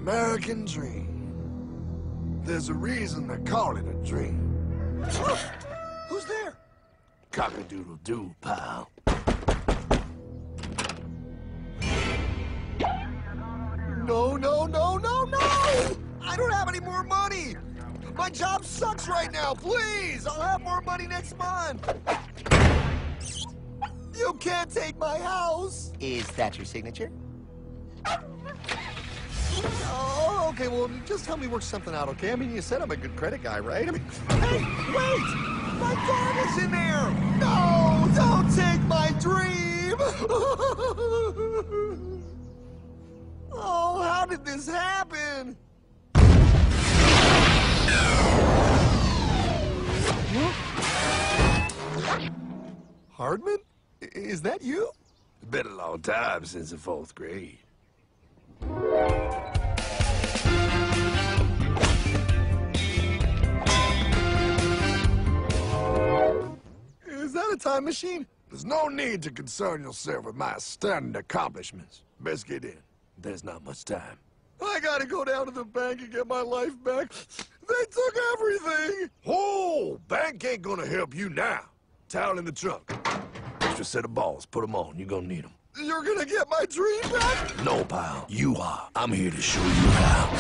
American dream. There's a reason they call it a dream. Who's there? Cock-a-doodle-doo, pal. No, no, no, no, no! I don't have any more money! My job sucks right now, please! I'll have more money next month! You can't take my house! Is that your signature? Oh, okay, well, just help me work something out, okay? I mean, you said I'm a good credit guy, right? I mean, hey, wait! My dog is in there! No, don't take my dream! Oh, how did this happen? Hardman? Is that you? It's been a long time since the 4th grade. Is that a time machine? There's no need to concern yourself with my stunning accomplishments. Best get in. There's not much time. I gotta go down to the bank and get my life back. They took everything! Oh, bank ain't gonna help you now. Towel in the trunk. Extra set of balls. Put them on. You're gonna need them. You're gonna get my dream back? No, pal. You are. I'm here to show you how.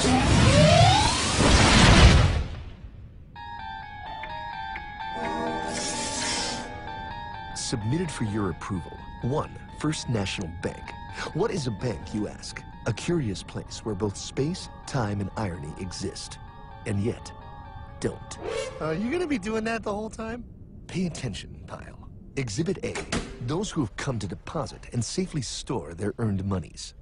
Submitted for your approval. 1. First National Bank. What is a bank, you ask? A curious place where both space, time, and irony exist. And yet, don't. Are you gonna be doing that the whole time? Pay attention, pile. Exhibit A. Those who have come to deposit and safely store their earned monies.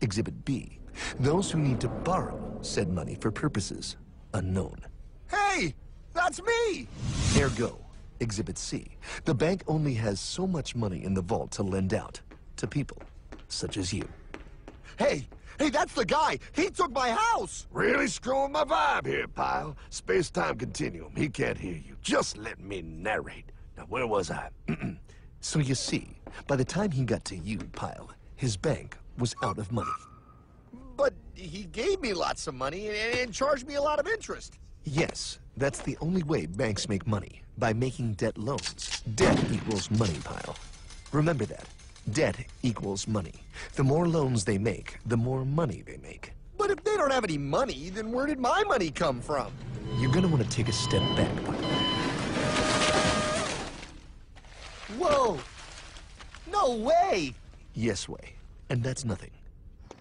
Exhibit B. Those who need to borrow said money for purposes unknown. Hey! That's me! Ergo. Exhibit C. The bank only has so much money in the vault to lend out to people such as you. Hey! Hey, that's the guy! He took my house! Really screwing my vibe here, pal. Space-time continuum. He can't hear you. Just let me narrate. Now, where was I? So you see, by the time he got to you, pile, his bank was out of money. But he gave me lots of money and charged me a lot of interest. Yes, that's the only way banks make money, by making debt loans. Debt equals money, pile. Remember that. Debt equals money. The more loans they make, the more money they make. But if they don't have any money, then where did my money come from? You're gonna want to take a step back, pile. Whoa! No way! Yes way. And that's nothing.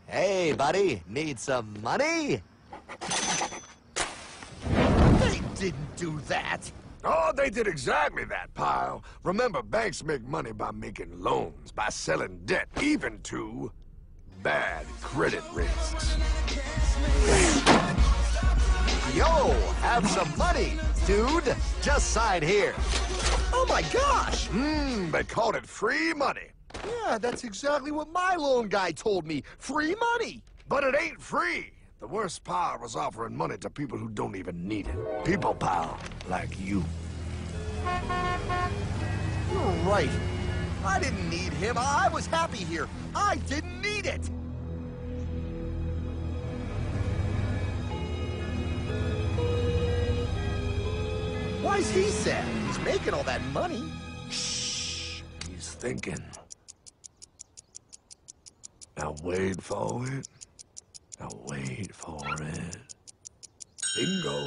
Hey, buddy, need some money? They didn't do that! Oh, they did exactly that, pal. Remember, banks make money by making loans, by selling debt, even to bad credit risks. Yo, have some money, dude. Just sign here. Oh my gosh! They called it free money. Yeah, that's exactly what my loan guy told me. Free money! But it ain't free. The worst part was offering money to people who don't even need it. People, pal, like you. You're right. I didn't need him. I was happy here. I didn't need it. Why's he sad? He's making all that money. Shh. He's thinking. Now wait for it. Now wait for it. Bingo.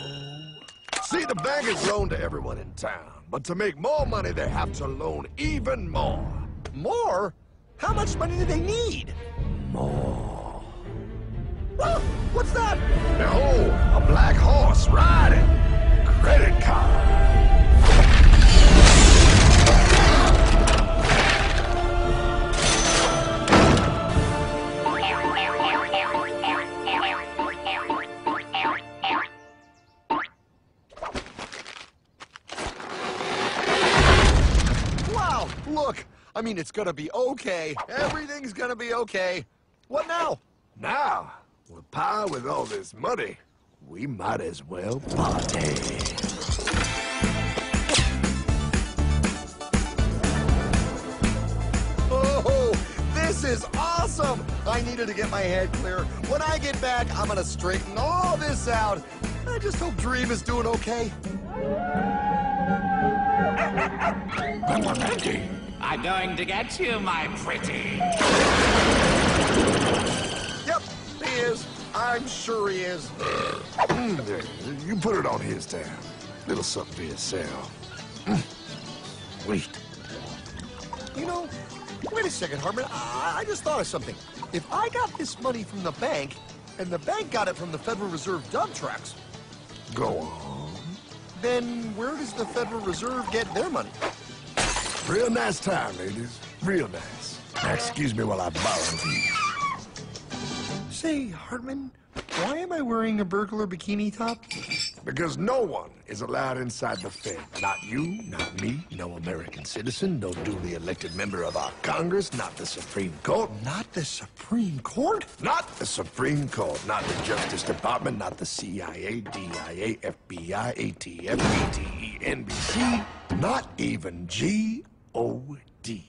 See, the bankers loan to everyone in town. But to make more money, they have to loan even more. More? How much money do they need? More. Oh, what's that? Behold, a black horse riding. Credit card. Wow, look. I mean, it's gonna be okay. Everything's gonna be okay. What now? Now, with power with all this money, we might as well party. Oh, this is awesome! I needed to get my head clear. When I get back, I'm gonna straighten all this out. I just hope Dream is doing okay. I'm going to get you, my pretty. Yep, he is. I'm sure he is. There, you put it on his tab. Little something for yourself. Wait. You know, wait a second, Hartman. I just thought of something. If I got this money from the bank, and the bank got it from the Federal Reserve dump trucks, Go on. then where does the Federal Reserve get their money? Real nice time, ladies. Real nice. Now, excuse me while I borrow these. Say, Hartman, why am I wearing a burglar bikini top? Because no one is allowed inside the Fed. Not you, not me, no American citizen, no duly elected member of our Congress, not the Supreme Court. Not the Supreme Court? Not the Supreme Court, not the Justice Department, not the CIA, DIA, FBI, ATF, ATE, NBC, not even G.O.D.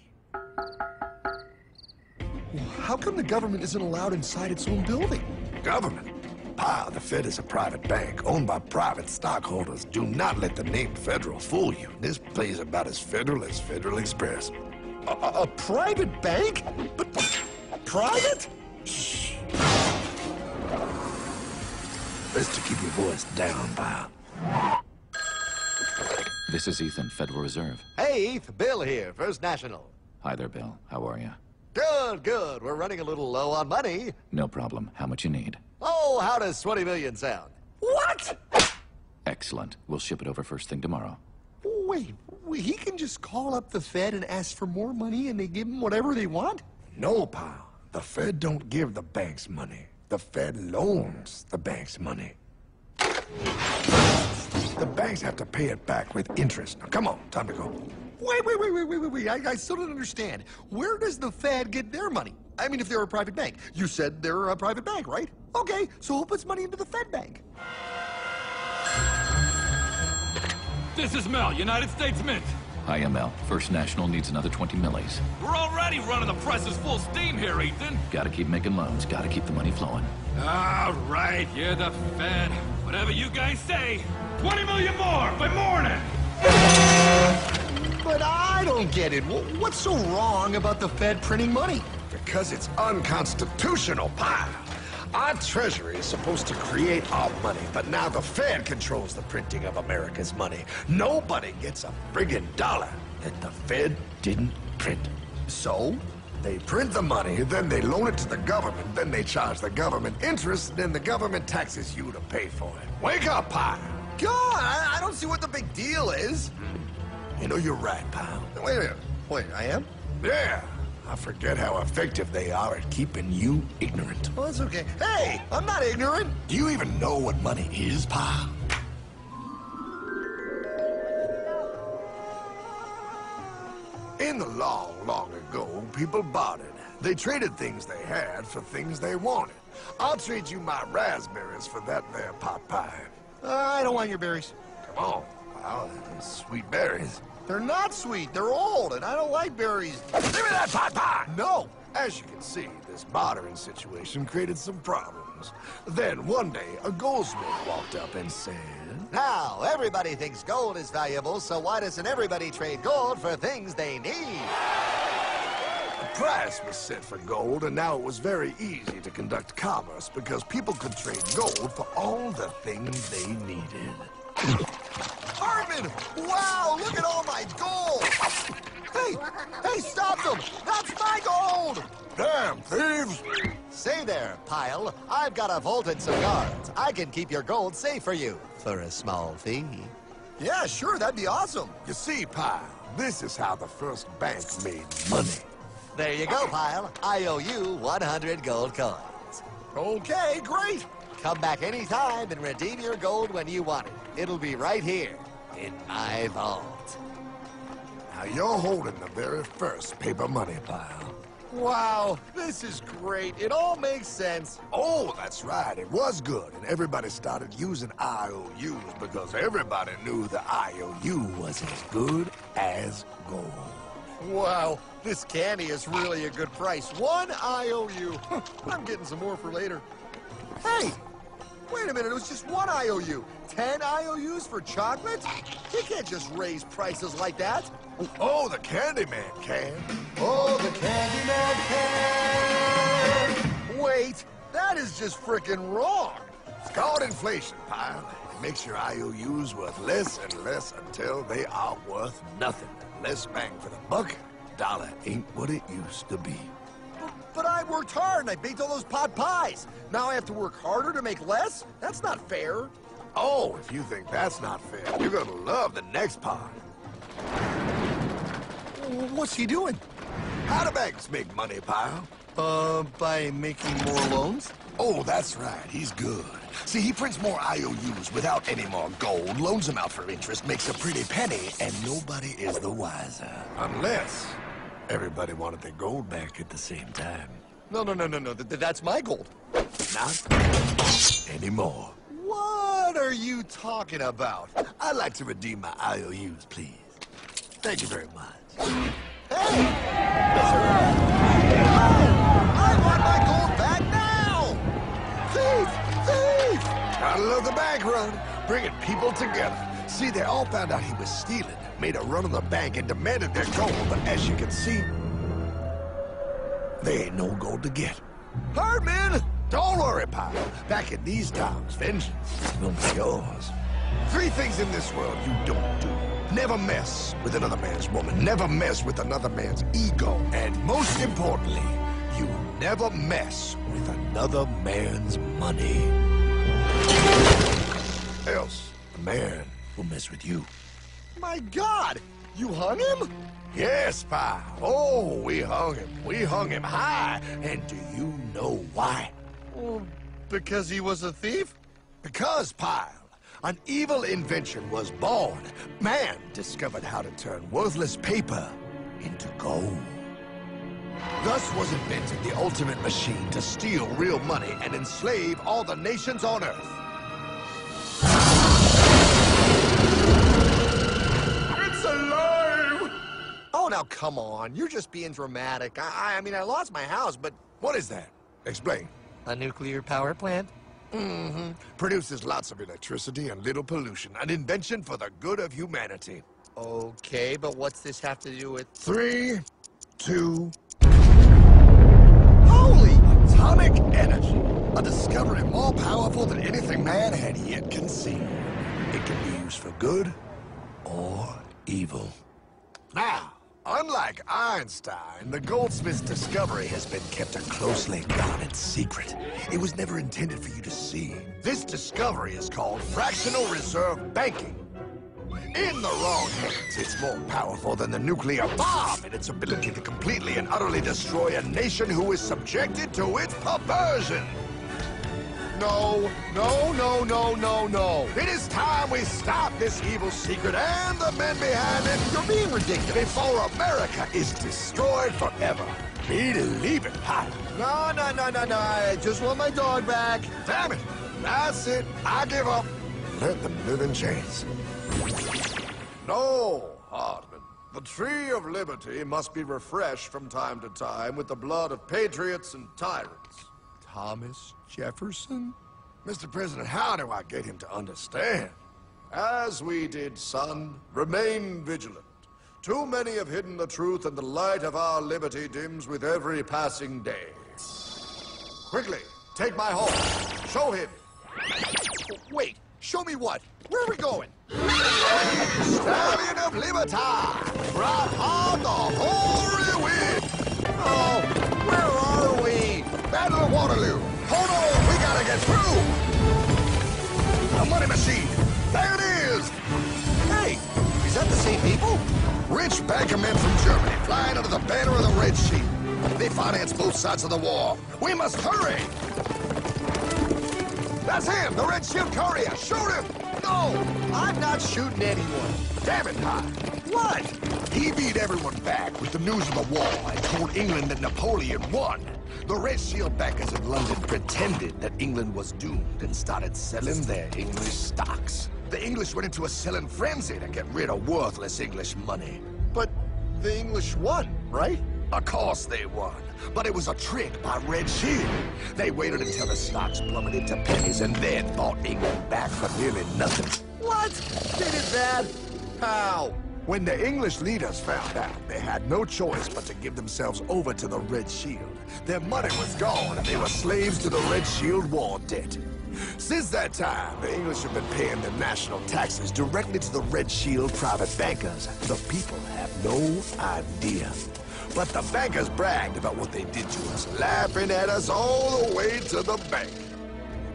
How come the government isn't allowed inside its own building? Government? Pa, the Fed is a private bank owned by private stockholders. Do not let the name Federal fool you. This place is about as federal as Federal Express. A private bank? But private? Shh. Best to keep your voice down, pal. This is Ethan, Federal Reserve. Hey, Eth, Bill here, First National. Hi there, Bill. How are you? Good, good. We're running a little low on money. No problem. How much you need? Oh, how does 20 million sound? What? Excellent. We'll ship it over first thing tomorrow. Wait, he can just call up the Fed and ask for more money and they give him whatever they want? No, pal. The Fed don't give the banks money. The Fed loans the banks money. The banks have to pay it back with interest. Now, come on, time to go. Wait. I still don't understand. Where does the Fed get their money? I mean, if they're a private bank. You said they're a private bank, right? Okay, so who puts money into the Fed bank? This is Mel, United States Mint. Hi, ML. First National needs another 20 millis. We're already running the presses full steam here, Ethan. Gotta keep making loans. Gotta keep the money flowing. All right, you're the Fed. Whatever you guys say. 20 million more by morning. But I don't get it. What's so wrong about the Fed printing money? Because it's unconstitutional, pal. Our Treasury is supposed to create our money, but now the Fed controls the printing of America's money. Nobody gets a friggin' dollar that the Fed didn't print. So, they print the money, then they loan it to the government, then they charge the government interest, then the government taxes you to pay for it. Wake up, pal! God, I don't see what the big deal is. You know, you're right, pal. Wait a minute. Wait, I am? Yeah. I forget how effective they are at keeping you ignorant. Well, that's okay. Hey, I'm not ignorant. Do you even know what money is, pal? In the long, long ago, people bartered. They traded things they had for things they wanted. I'll trade you my raspberries for that there pot pie. I don't want your berries. Come on, pal. Sweet berries. They're not sweet. They're old, and I don't like berries. Give me that pot pie! No. As you can see, this bartering situation created some problems. Then, one day, a goldsmith walked up and said... Now, everybody thinks gold is valuable, so why doesn't everybody trade gold for things they need? A price was set for gold, and now it was very easy to conduct commerce because people could trade gold for all the things they needed. Hartman! Wow, look at all my gold! Hey, stop them! That's my gold! Damn thieves! Say there, Pile. I've got a vault and some guards. I can keep your gold safe for you for a small fee. Yeah, sure, that'd be awesome. You see, pal, this is how the first bank made money. There you go, Pile. I owe you 100 gold coins. Okay, great. Come back anytime and redeem your gold when you want it. It'll be right here in my vault. Now you're holding the very first paper money, pal. Wow, this is great. It all makes sense. Oh, that's right. It was good, and everybody started using IOUs because everybody knew the IOU was as good as gold. Wow, this candy is really a good price. 1 IOU. I'm getting some more for later. Hey! Wait a minute, it was just 1 IOU. 10 IOUs for chocolate? You can't just raise prices like that. Oh, the Candyman can. Oh, the Candyman can! Wait, that is just frickin' wrong. It's called inflation, pal. It makes your IOUs worth less and less until they are worth nothing. Less bang for the buck. Dollar ain't what it used to be. But I worked hard and I baked all those pot pies. Now I have to work harder to make less? That's not fair. Oh, if you think that's not fair, you're gonna love the next part. What's he doing? How do banks make money, pal? By making more loans? Oh, that's right. He's good. See, he prints more IOUs without any more gold, loans them out for interest, makes a pretty penny, and nobody is the wiser. Unless everybody wanted their gold back at the same time. No. That's my gold. Not anymore. What are you talking about? I'd like to redeem my IOUs, please. Thank you very much. Hey! I want my gold back now! Thief! Thief! Gotta love the bank run, bringing people together. See, they all found out he was stealing, made a run on the bank, and demanded their gold, but as you can see, there ain't no gold to get. Hardman! Don't worry, pal. Back in these times, vengeance will be yours. 3 things in this world you don't do. Never mess with another man's woman. Never mess with another man's ego. And most importantly, you never mess with another man's money. Else, the man will mess with you. My God! You hung him? Yes, pal. Oh, we hung him. We hung him high. And do you know why? Well, because he was a thief? Because, pal, an evil invention was born. Man discovered how to turn worthless paper into gold. Thus was invented the ultimate machine to steal real money and enslave all the nations on Earth. It's alive! Oh, now come on. You're just being dramatic. I mean, I lost my house, but... What is that? Explain. A nuclear power plant? Mm-hmm. Produces lots of electricity and little pollution. An invention for the good of humanity. Okay, but what's this have to do with... 3, 2... Holy! Atomic energy. A discovery more powerful than anything man had yet conceived. It can be used for good or evil. Now, unlike Einstein, the goldsmith's discovery has been kept a closely guarded secret. It was never intended for you to see. This discovery is called fractional reserve banking. In the wrong hands, it's more powerful than the nuclear bomb in its ability to completely and utterly destroy a nation who is subjected to its perversion. No. It is time we stop this evil secret and the men behind it. You're being ridiculous. Before America is destroyed forever. Believe it, pal. No. I just want my dog back. Damn it. That's it. I give up. Let them live in chains. No, Hardman. The tree of liberty must be refreshed from time to time with the blood of patriots and tyrants. Thomas Jefferson? Mr. President, how do I get him to understand? As we did, son, remain vigilant. Too many have hidden the truth, and the light of our liberty dims with every passing day. Quickly, take my horse. Show him. Wait, show me what? Where are we going? Stallion of Liberty! Brought on the hoary wind! Oh, where are we? Battle of Waterloo! Hold on, we gotta get through! A money machine! There it is! Hey, is that the same people? Rich banker men from Germany flying under the banner of the Red Sheet. They finance both sides of the war. We must hurry! That's him, the Red Shield courier! Shoot him! No, I'm not shooting anyone. Damn it, Pop! What? He beat everyone back with the news of the war and told England that Napoleon won. The Red Shield backers in London pretended that England was doomed and started selling their English stocks. The English went into a selling frenzy to get rid of worthless English money. But The English won, right? Of course they won. But it was a trick by Red Shield. They waited until the stocks plummeted to pennies and then bought England back for nearly nothing. What? They did that? How? When the English leaders found out, they had no choice but to give themselves over to the Red Shield. Their money was gone, and they were slaves to the Red Shield war debt. Since that time, the English have been paying their national taxes directly to the Red Shield private bankers. The people have no idea. But the bankers bragged about what they did to us, laughing at us all the way to the bank.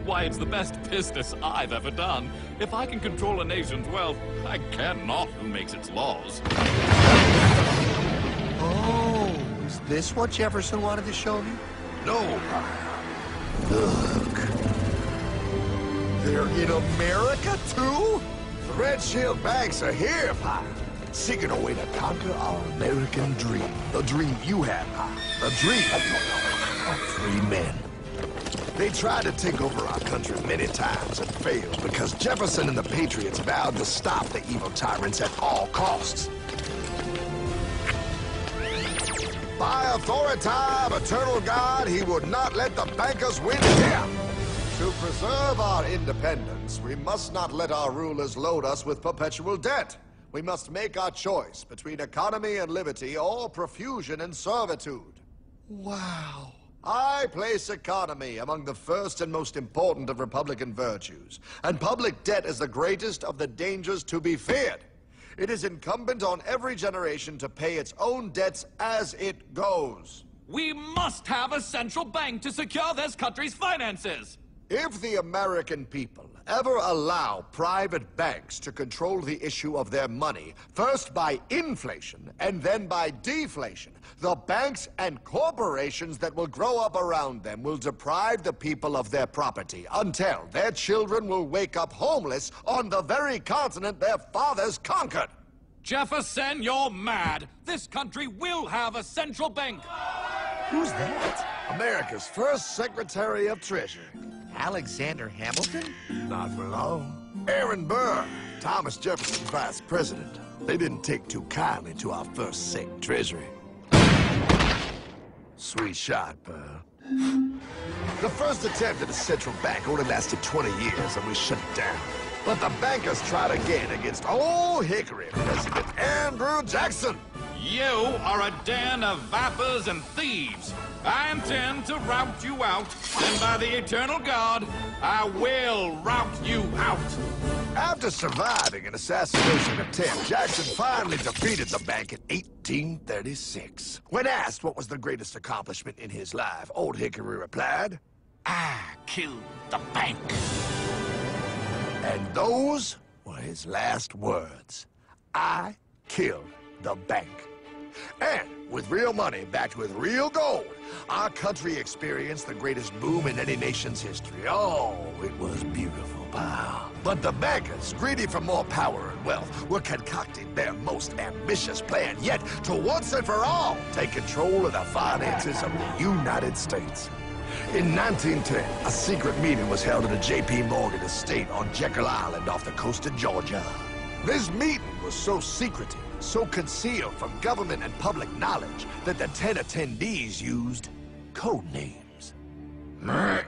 Why, it's the best business I've ever done. If I can control a nation's wealth, I care not who makes its laws. Oh, is this what Jefferson wanted to show me? No. Look. They're in America, too? The Red Shield banks are here, Pie. Seeking a way to conquer our American dream. The dream you have, Pie. The dream of free men. They tried to take over our country many times and failed because Jefferson and the Patriots vowed to stop the evil tyrants at all costs. By authority of eternal God, he would not let the bankers win here. To preserve our independence, we must not let our rulers load us with perpetual debt. We must make our choice between economy and liberty or profusion and servitude. Wow. I place economy among the first and most important of Republican virtues, and public debt is the greatest of the dangers to be feared. It is incumbent on every generation to pay its own debts as it goes. We must have a central bank to secure this country's finances. If the American people ever allow private banks to control the issue of their money, first by inflation and then by deflation, the banks and corporations that will grow up around them will deprive the people of their property until their children will wake up homeless on the very continent their fathers conquered. Jefferson, you're mad. This country will have a central bank. Who's that? America's first Secretary of Treasury. Alexander Hamilton? Not for long. Aaron Burr, Thomas Jefferson's vice president. They didn't take too kindly to our first Sec Treasury. Sweet shot, Burr. The first attempt at a central bank only lasted 20 years and we shut it down. But the bankers tried again against Old Hickory President Andrew Jackson. You are a den of vipers and thieves. I intend to rout you out, and by the eternal God, I will rout you out. After surviving an assassination attempt, Jackson finally defeated the bank in 1836. When asked what was the greatest accomplishment in his life, Old Hickory replied, I killed the bank. and those were his last words. I killed the bank. And with real money backed with real gold, our country experienced the greatest boom in any nation's history. Oh, it was beautiful, pal. But the bankers, greedy for more power and wealth, were concocting their most ambitious plan yet to once and for all take control of the finances of the United States. In 1910, a secret meeting was held at a J.P. Morgan estate on Jekyll Island off the coast of Georgia. This meeting was so secretive, so concealed from government and public knowledge that the 10 attendees used code names. I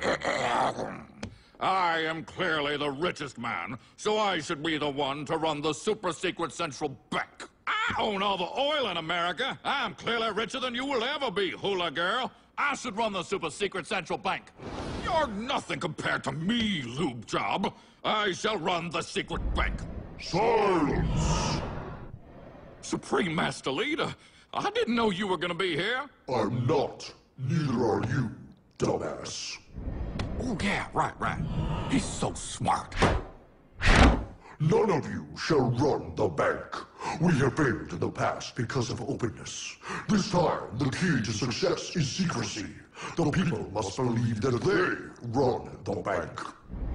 am clearly the richest man, so I should be the one to run the super-secret central bank. I own all the oil in America. I'm clearly richer than you will ever be, hula girl. I should run the super-secret central bank. You're nothing compared to me, lube job. I shall run the secret bank. Silence! Supreme Master Leader, I didn't know you were gonna be here. I'm not. Neither are you, dumbass. Oh, yeah, right. He's so smart. None of you shall run the bank. We have failed in the past because of openness. This time, the key to success is secrecy. The people must believe that they run the bank.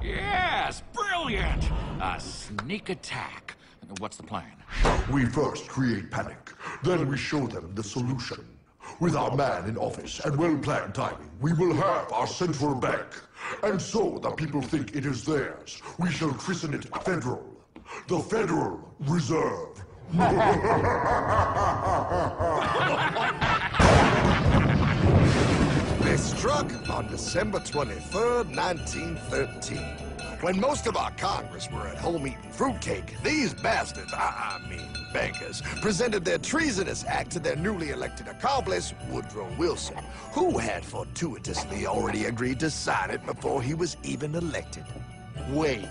Yes, brilliant! A sneak attack. What's the plan? We first create panic, then we show them the solution. With our man in office and well-planned timing, we will have our central bank. And so the people think it is theirs. We shall christen it Federal. The Federal Reserve They struck on December 23rd, 1913. When most of our Congress were at home eating fruitcake, these bastards, I mean bankers, presented their treasonous act to their newly elected accomplice, Woodrow Wilson, who had fortuitously already agreed to sign it before he was even elected. Wait,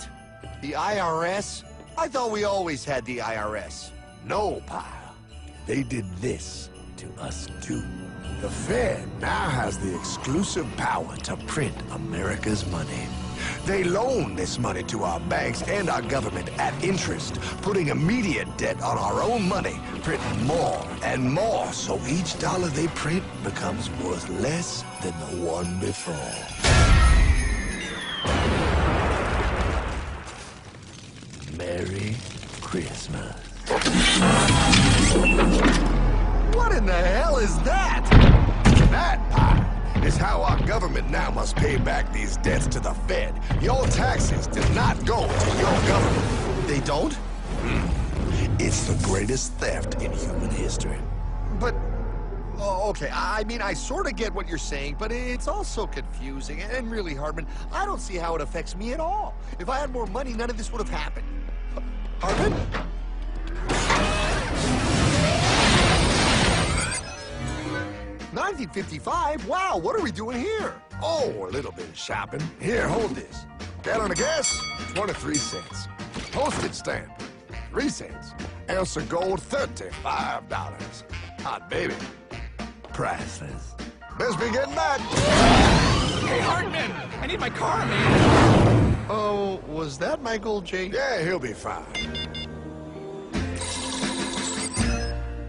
the IRS? I thought we always had the IRS. No, pal. They did this to us too. The Fed now has the exclusive power to print America's money. They loan this money to our banks and our government at interest, putting immediate debt on our own money, printing more and more, so each dollar they print becomes worth less than the one before. Merry Christmas. What in the hell is that? That, pal, is how our government now must pay back these debts to the Fed. Your taxes did not go to your government. They don't? It's the greatest theft in human history. But, oh, okay, I mean, I sort of get what you're saying, but it's all so confusing. And really, Hartman, I don't see how it affects me at all. If I had more money, none of this would have happened. Hartman? 1955? Wow, what are we doing here? Oh, a little bit of shopping. Here, hold this. Gallon of gas, 23 cents. Postage stamp, 3 cents. Ounce of gold, $35. Hot baby. Priceless. Best be getting back. Hey, Hartman! I need my car, man! Oh, was that my gold, Jay? Yeah, he'll be fine.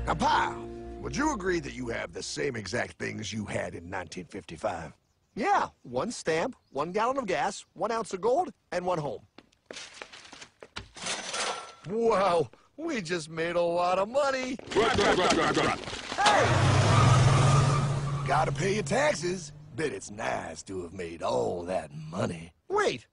Now, pal, would you agree that you have the same exact things you had in 1955? Yeah, 1 stamp, 1 gallon of gas, 1 ounce of gold, and 1 home. Wow, we just made a lot of money. Gotta pay your taxes. Bet it's nice to have made all that money. Wait,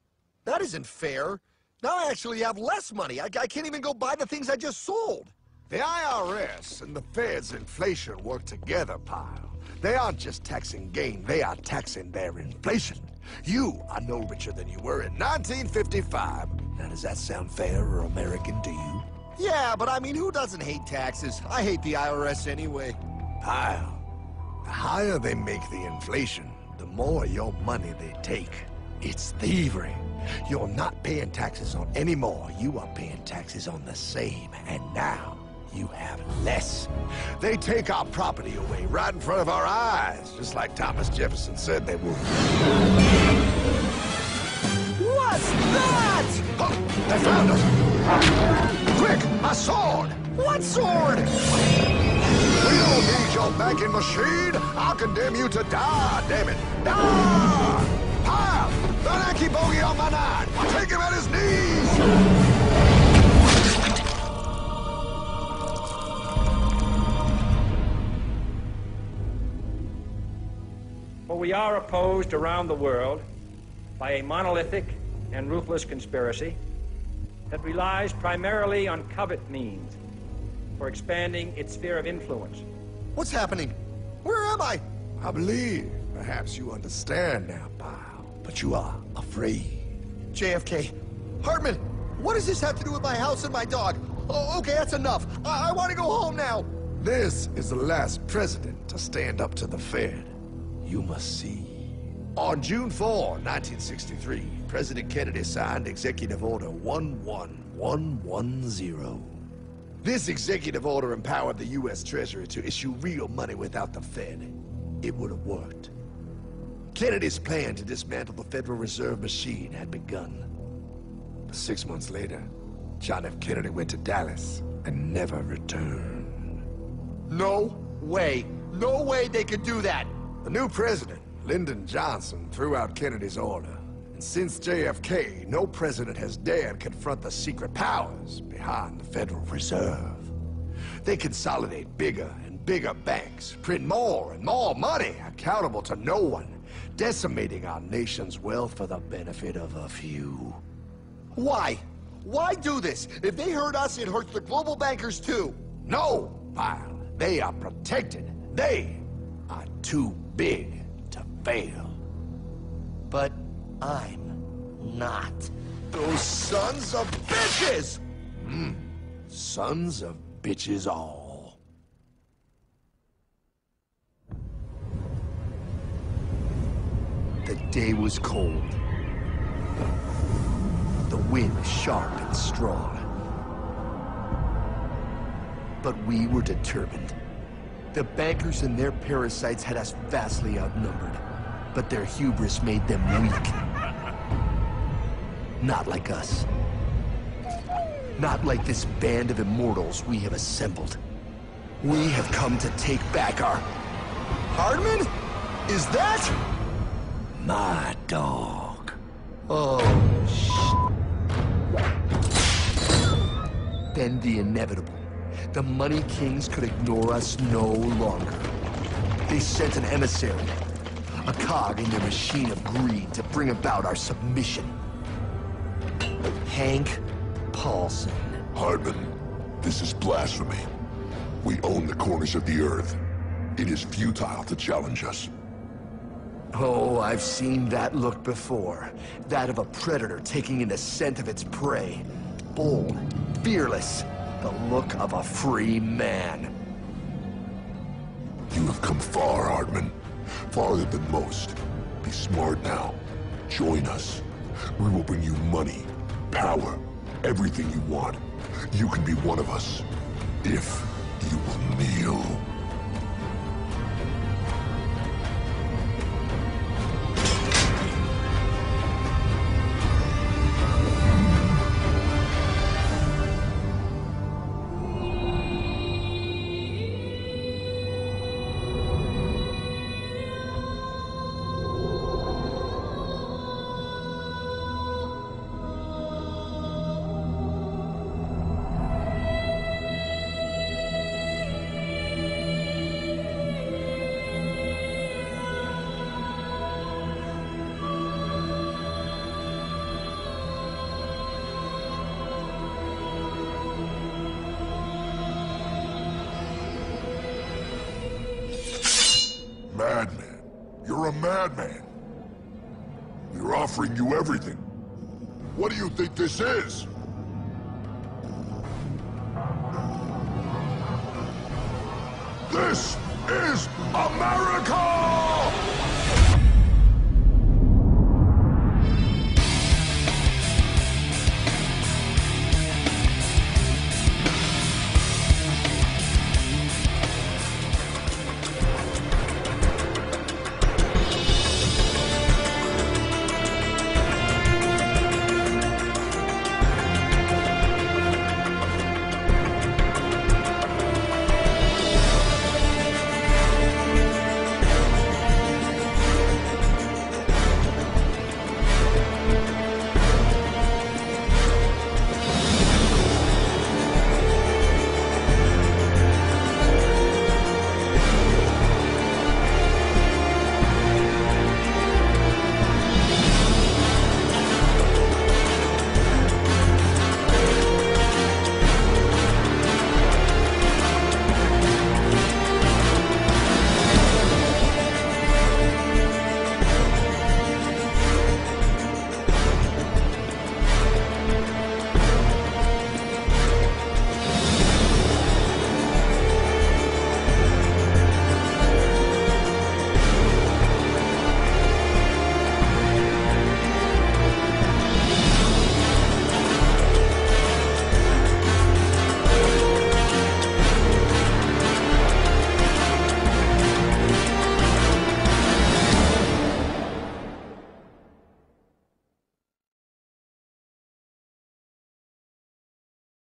that isn't fair. Now I actually have less money. I can't even go buy the things I just sold. The IRS and the Fed's inflation work together, pal. They aren't just taxing gain, they are taxing their inflation. You are no richer than you were in 1955. Now, does that sound fair or American to you? Yeah, but I mean, who doesn't hate taxes? I hate the IRS anyway. Pal, the higher they make the inflation, the more your money they take. It's thievery. You're not paying taxes on any more. You are paying taxes on the same. And now, you have less. They take our property away right in front of our eyes, just like Thomas Jefferson said they would. What's that? Oh, they found us! Quick, a sword! What sword? We don't need your banking machine! I'll condemn you to die, damn it! Die! Pile! The lanky bogey on my 9! Take him at his knees! For we are opposed around the world by a monolithic and ruthless conspiracy that relies primarily on covert means for expanding its sphere of influence. What's happening? Where am I? I believe perhaps you understand now, pal, but you are afraid. JFK. Hartman, what does this have to do with my house and my dog? Oh, okay, that's enough. I want to go home now. This is the last president to stand up to the Fed. You must see. On June 4, 1963, President Kennedy signed Executive Order 11110. This executive order empowered the U.S. Treasury to issue real money without the Fed. It would have worked. Kennedy's plan to dismantle the Federal Reserve machine had begun. But 6 months later, John F. Kennedy went to Dallas and never returned. No way. No way they could do that. The new president, Lyndon Johnson, threw out Kennedy's order. And since JFK, no president has dared confront the secret powers behind the Federal Reserve. They consolidate bigger and bigger banks, print more and more money, accountable to no one, decimating our nation's wealth for the benefit of a few. Why? Why do this? If they hurt us, it hurts the global bankers too. No, pal. They are protected. They are too big to fail. But I'm not. Those sons of bitches! Sons of bitches all. The day was cold. The wind sharp and strong. But we were determined. The bankers and their parasites had us vastly outnumbered, but their hubris made them weak. Not like us. Not like this band of immortals we have assembled. We have come to take back our... Hardman? Is that... My dog. Oh, Then the inevitable. The Money Kings could ignore us no longer. They sent an emissary, a cog in their machine of greed to bring about our submission. Hank Paulson. Hardman, this is blasphemy. We own the corners of the earth. It is futile to challenge us. Oh, I've seen that look before. That of a predator taking in the scent of its prey. Bold, fearless, the look of a free man. You have come far, Hardman. Farther than most. Be smart now. Join us. We will bring you money, power, everything you want. You can be one of us, if you will kneel. Madman. You're a madman. We're offering you everything. What do you think this is? This is America!